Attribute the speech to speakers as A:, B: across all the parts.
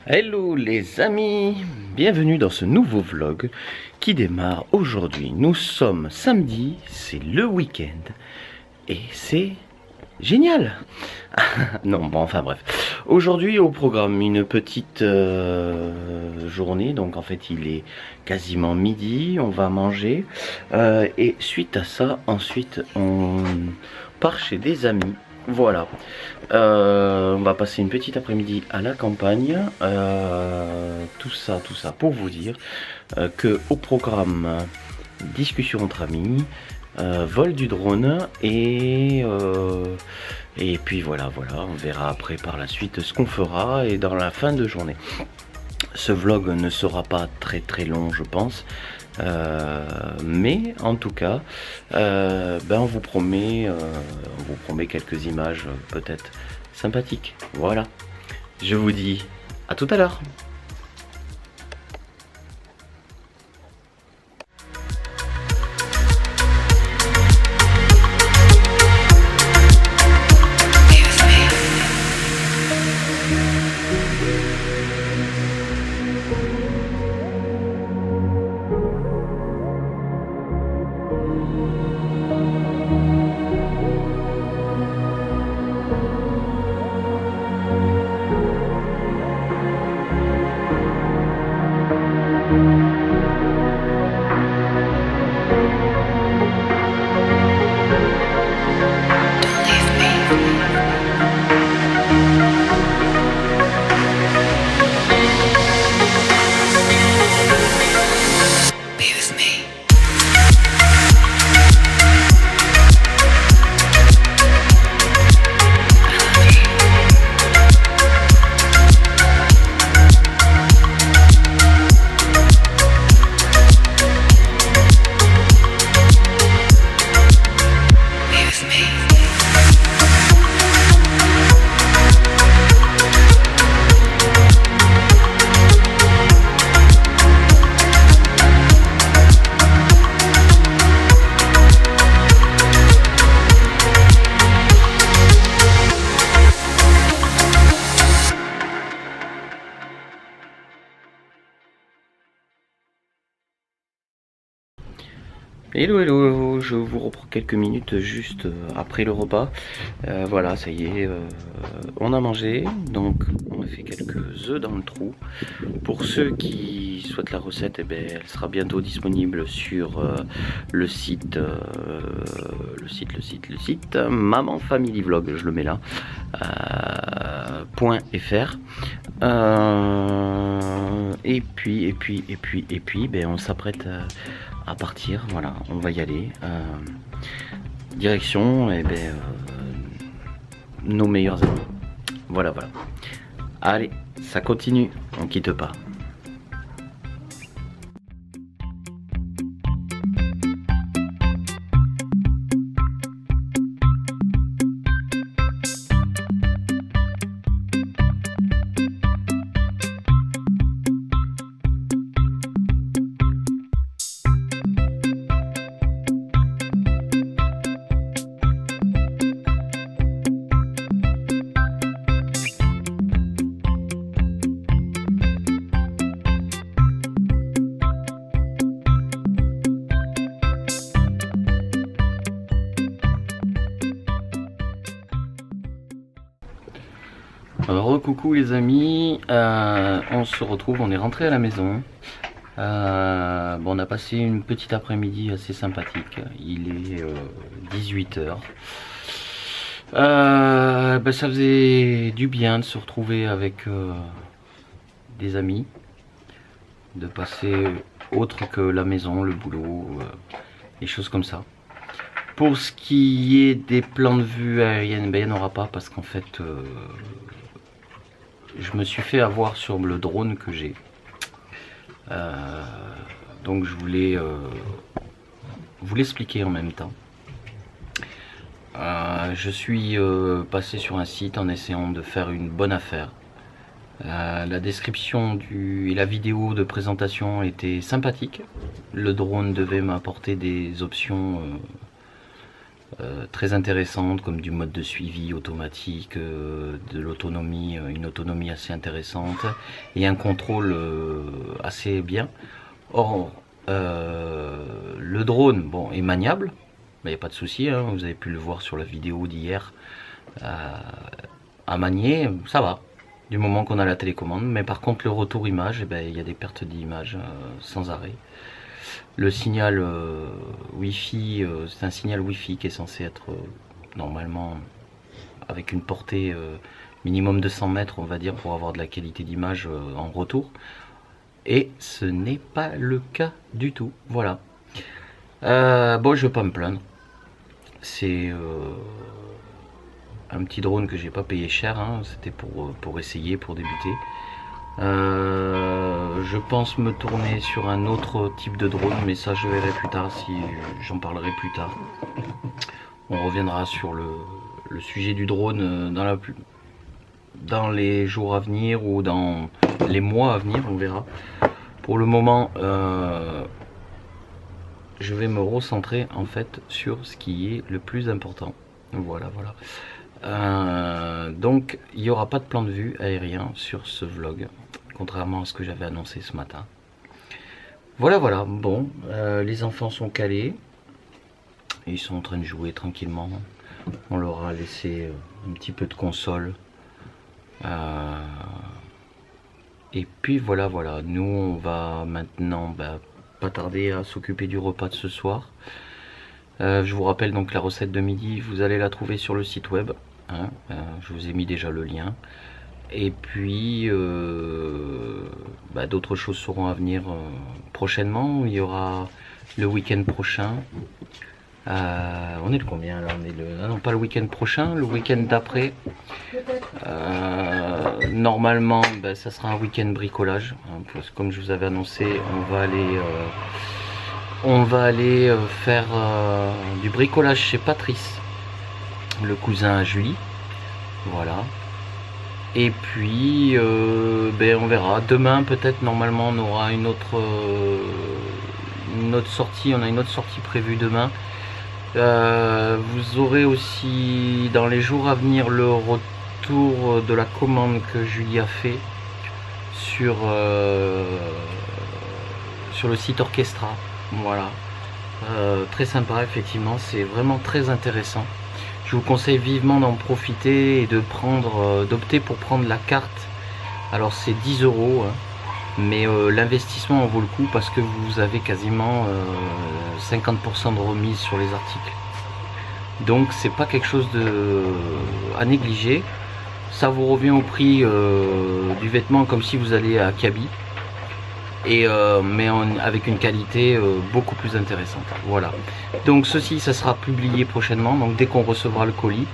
A: Hello les amis, bienvenue dans ce nouveau vlog qui démarre aujourd'hui. Nous sommes samedi, c'est le week-end et c'est génial. Non, bon, enfin bref. Aujourd'hui au programme une petite journée, donc en fait il est quasiment midi, on va manger et suite à ça, ensuite on part chez des amis. Voilà, on va passer une petite après-midi à la campagne, tout ça pour vous dire que au programme discussion entre amis, vol du drone et puis voilà, on verra après par la suite ce qu'on fera et dans la fin de journée. Ce vlog ne sera pas très long je pense. Mais en tout cas on vous promet quelques images peut-être sympathiques. Voilà, je vous dis à tout à l'heure. Hello, je vous reprends quelques minutes juste après le repas. Voilà, ça y est, on a mangé, donc on a fait quelques œufs dans le trou. Pour ceux qui souhaitent la recette, elle sera bientôt disponible sur le site Maman Family Vlog, je le mets là, .fr. Et puis, on s'apprête à partir, voilà, on va y aller. Direction, nos meilleurs amis. Voilà. Allez, ça continue, on quitte pas. Alors coucou les amis, on se retrouve, on est rentré à la maison. On a passé une petite après-midi assez sympathique, il est 18 h. Ça faisait du bien de se retrouver avec des amis, de passer autre que la maison, le boulot, des choses comme ça. Pour ce qui est des plans de vue aérienne, il n'y en aura pas parce qu'en fait je me suis fait avoir sur le drone que j'ai. Donc je voulais vous l'expliquer en même temps. Je suis passé sur un site en essayant de faire une bonne affaire. La description et la vidéo de présentation était sympathique. Le drone devait m'apporter des options très intéressantes, comme du mode de suivi automatique, de l'autonomie, une autonomie assez intéressante et un contrôle assez bien. Or, le drone, bon, est maniable, il n'y a pas de souci, hein, vous avez pu le voir sur la vidéo d'hier. À manier, ça va, du moment qu'on a la télécommande. Mais par contre, le retour image, eh ben, il y a des pertes d'image sans arrêt. Le signal Wi-Fi, c'est un signal Wi-Fi qui est censé être normalement avec une portée minimum de 100 mètres, on va dire, pour avoir de la qualité d'image en retour. Et ce n'est pas le cas du tout. Voilà. Bon, je vais pas me plaindre. C'est un petit drone que j'ai pas payé cher, hein. C'était pour essayer, pour débuter. Je pense me tourner sur un autre type de drone, mais ça je verrai plus tard, si j'en parlerai plus tard. On reviendra sur le sujet du drone dans les jours à venir ou dans les mois à venir, on verra. Pour le moment, je vais me recentrer en fait sur ce qui est le plus important. Voilà. Donc il n'y aura pas de plan de vue aérien sur ce vlog, contrairement à ce que j'avais annoncé ce matin. Voilà. Bon, les enfants sont calés, ils sont en train de jouer tranquillement. On leur a laissé un petit peu de console. Et puis voilà. Nous on va maintenant pas tarder à s'occuper du repas de ce soir. Je vous rappelle donc la recette de midi, vous allez la trouver sur le site web, hein, je vous ai mis déjà le lien. Et puis d'autres choses seront à venir prochainement. Il y aura le week-end prochain. On est le combien là? On est le... Ah non, pas le week-end prochain, le week-end d'après. Normalement, ça sera un week-end bricolage, hein, parce que comme je vous avais annoncé, on va aller faire du bricolage chez Patrice, le cousin à Julie. Voilà. Et puis on verra. Demain peut-être, normalement on aura une autre sortie. On a une autre sortie prévue demain. Vous aurez aussi dans les jours à venir le retour de la commande que Julie a fait sur le site Orchestra. Voilà, très sympa, effectivement, c'est vraiment très intéressant. Je vous conseille vivement d'en profiter et d'opter pour prendre la carte. Alors c'est 10 €, hein, mais l'investissement en vaut le coup parce que vous avez quasiment 50% de remise sur les articles. Donc c'est pas quelque chose à négliger. Ça vous revient au prix du vêtement, comme si vous alliez à Kaby. Mais avec une qualité beaucoup plus intéressante. Voilà. Donc ceci, ça sera publié prochainement. Donc dès qu'on recevra le colis.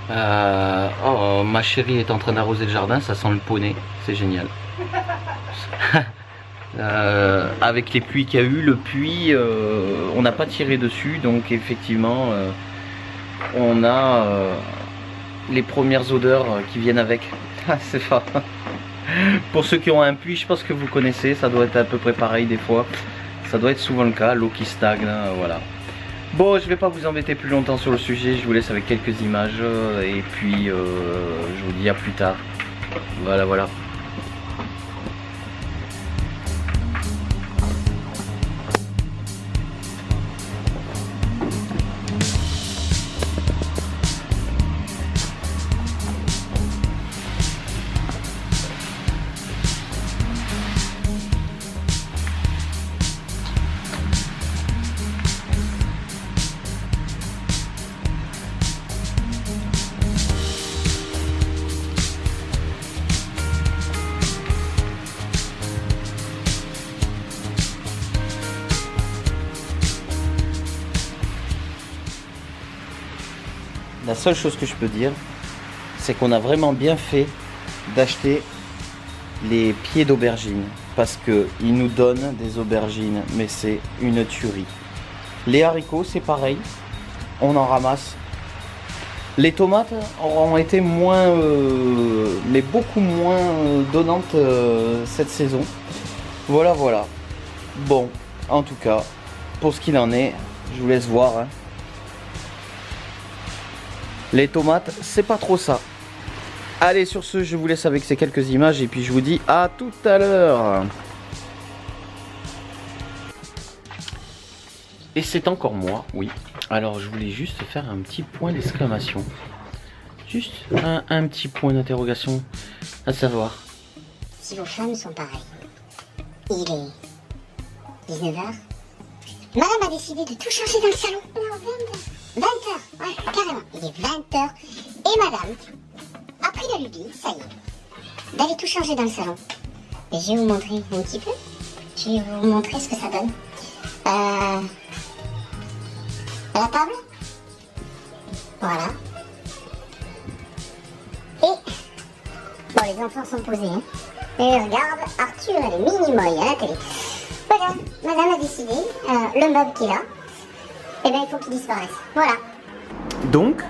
A: Ma chérie est en train d'arroser le jardin. Ça sent le poney. C'est génial. Avec les pluies qu'il y a eu, le puits, on n'a pas tiré dessus. Donc effectivement, on a les premières odeurs qui viennent avec. C'est fort. Pour ceux qui ont un puits, je pense que vous connaissez, ça doit être à peu près pareil des fois. Ça doit être souvent le cas, l'eau qui stagne, voilà. Bon, je vais pas vous embêter plus longtemps sur le sujet, je vous laisse avec quelques images et puis je vous dis à plus tard. Voilà. La seule chose que je peux dire, c'est qu'on a vraiment bien fait d'acheter les pieds d'aubergine, parce qu'ils nous donnent des aubergines, mais c'est une tuerie. Les haricots, c'est pareil, on en ramasse. Les tomates auront été moins, mais beaucoup moins donnantes cette saison. Voilà. Bon, en tout cas, pour ce qu'il en est, je vous laisse voir, hein. Les tomates, c'est pas trop ça. Allez, sur ce, je vous laisse avec ces quelques images et puis je vous dis à tout à l'heure. Et c'est encore moi, oui. Alors, je voulais juste faire un petit point d'exclamation. Juste un petit point d'interrogation, à savoir.
B: Si vos femmes sont pareilles, il est 19h. Madame a décidé de tout changer dans le salon. Non, 20h. Ouais, carrément. Il est 20h. Et madame a pris la lubie, ça y est, d'aller tout changer dans le salon. Et je vais vous montrer un petit peu. Je vais vous montrer ce que ça donne. À la table. Voilà. Et bon, les enfants sont posés, hein. Et regarde, Arthur et les mini-moy à la télé. Voilà, madame a décidé, le meuble qu'il a, eh bien il faut qu'il disparaisse. Voilà.
A: Donc,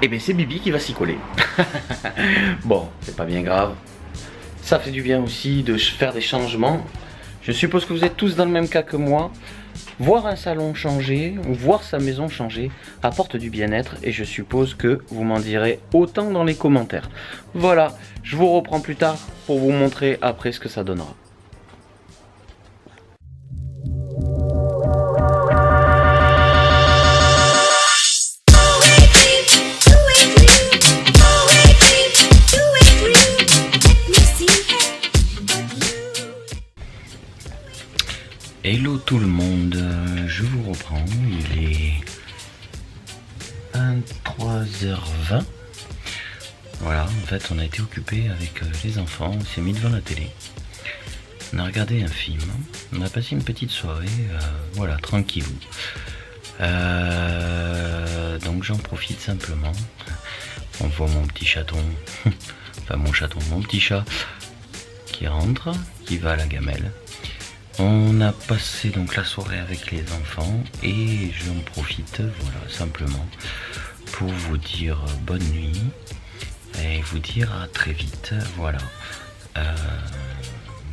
A: eh bien c'est Bibi qui va s'y coller. Bon, c'est pas bien grave. Ça fait du bien aussi de faire des changements. Je suppose que vous êtes tous dans le même cas que moi. Voir un salon changer, ou voir sa maison changer, apporte du bien-être et je suppose que vous m'en direz autant dans les commentaires. Voilà, je vous reprends plus tard pour vous montrer après ce que ça donnera. Hello tout le monde, je vous reprends, il est 23h20. Voilà, en fait on a été occupé avec les enfants, on s'est mis devant la télé. On a regardé un film, on a passé une petite soirée, voilà, tranquillou. Donc j'en profite simplement. On voit mon petit chaton, enfin mon petit chat qui rentre, qui va à la gamelle. On a passé donc la soirée avec les enfants et j'en profite, voilà, simplement pour vous dire bonne nuit et vous dire à très vite, voilà.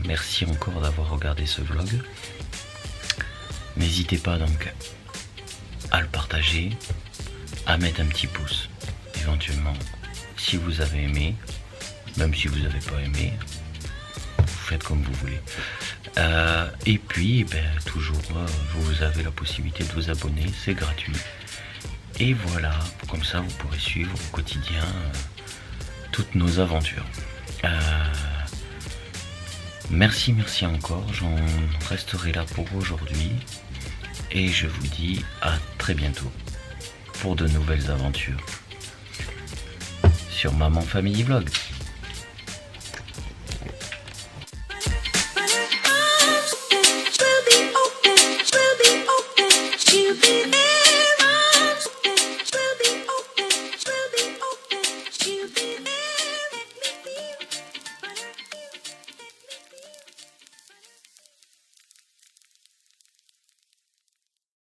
A: Merci encore d'avoir regardé ce vlog. N'hésitez pas donc à le partager, à mettre un petit pouce, éventuellement, si vous avez aimé, même si vous n'avez pas aimé, vous faites comme vous voulez. Et puis, toujours, vous avez la possibilité de vous abonner, c'est gratuit. Et voilà, comme ça vous pourrez suivre au quotidien toutes nos aventures. Merci encore, j'en resterai là pour aujourd'hui. Et je vous dis à très bientôt pour de nouvelles aventures sur Maman Family Vlog.